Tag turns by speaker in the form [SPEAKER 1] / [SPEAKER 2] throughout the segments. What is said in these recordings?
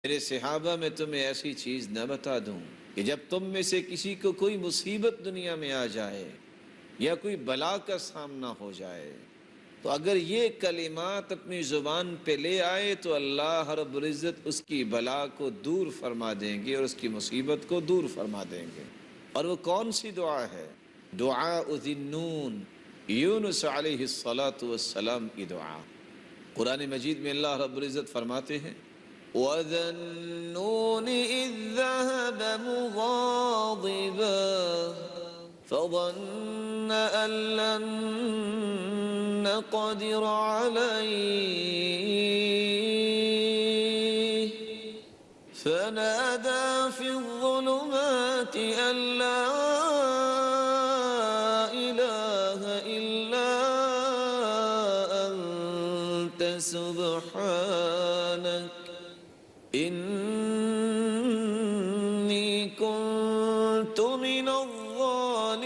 [SPEAKER 1] میرے صحابہ میں تمہیں ایسی چیز نہ بتا دوں کہ جب تم میں سے کسی کو کوئی مصیبت دنیا میں آ جائے یا کوئی بلا کا سامنا ہو جائے تو اگر یہ کلمات اپنی زبان پہ لے آئے تو اللہ رب العزت اس کی بلا کو دور فرما دیں گے اور اس کی مصیبت کو دور فرما دیں گے۔ اور وہ کون سی دعا ہے؟ دعاء ذی النون، یونس علیہ السلام کی دعا۔ قرآن مجید میں اللہ رب العزت فرماتے ہیں وَذَا النُّونِ إِذ ذَهَبَ مُغَاضِبًا فَظَنَّ أَن لَّن نَّقْدِرَ عَلَيْهِ فَنَادَىٰ فِي الظُّلُمَاتِ أَن لَّا إِلَٰهَ إِلَّا أَنتَ سُبْحَانَكَ إِنِّي كُنتُ مِنَ الظَّالِمِينَ۔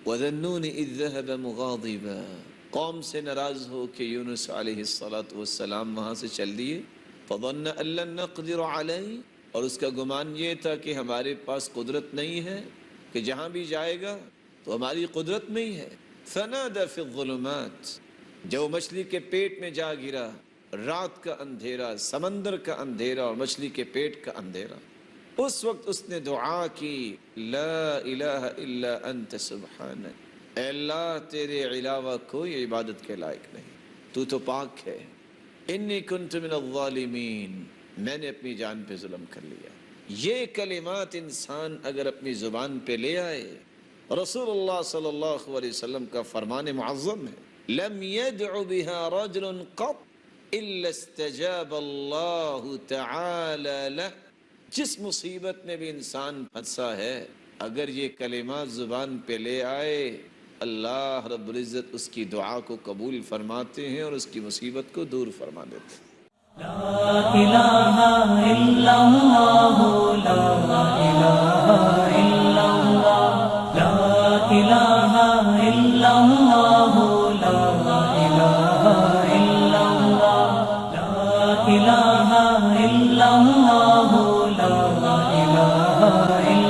[SPEAKER 1] وَذَا النُّونِ إِذ ذَهَبَ مُغَاضِبًا، قوم سے ناراض ہو کہ یونس علیہ السلام وہاں سے چل دیے۔ فَظَنَّ أَن لَّن نَّقْدِرَ عَلَيْهِ، اور اس کا گمان یہ تھا کہ ہمارے پاس قدرت نہیں ہے، کہ جہاں بھی جائے گا تو ہماری قدرت میں ہی ہے۔ فَنَادَىٰ فِي الظُّلُمَاتِ، جو مچھلی کے پیٹ میں جا گرا، رات کا اندھیرا، سمندر کا اندھیرا اور مچھلی کے پیٹ کا اندھیرا، اس وقت اس نے دعا کی لا الہ الا انت سبحانک، اے اللہ تیرے علاوہ کوئی عبادت کے لائق نہیں، تو تو پاک ہے۔ انی کنت من الظالمین، میں نے اپنی جان پہ ظلم کر لیا۔ یہ کلمات انسان اگر اپنی زبان پہ لے آئے، رسول اللہ صلی اللہ علیہ وسلم کا فرمان معظم ہے لم يدع بها رجل قط الا استجاب اللہ تعالی له، جس مصیبت میں بھی انسان پھنسا ہے اگر یہ کلمات زبان پہ لے آئے اللہ رب العزت اس کی دعا کو قبول فرماتے ہیں اور اس کی مصیبت کو دور فرما دیتے ہیں۔
[SPEAKER 2] لا الہ الا اللہ، لا الہ الا اللہ، لا الہ الا اللہ، لا الہ الا اللہ، لا الہ الا اللہ، لا الہ الا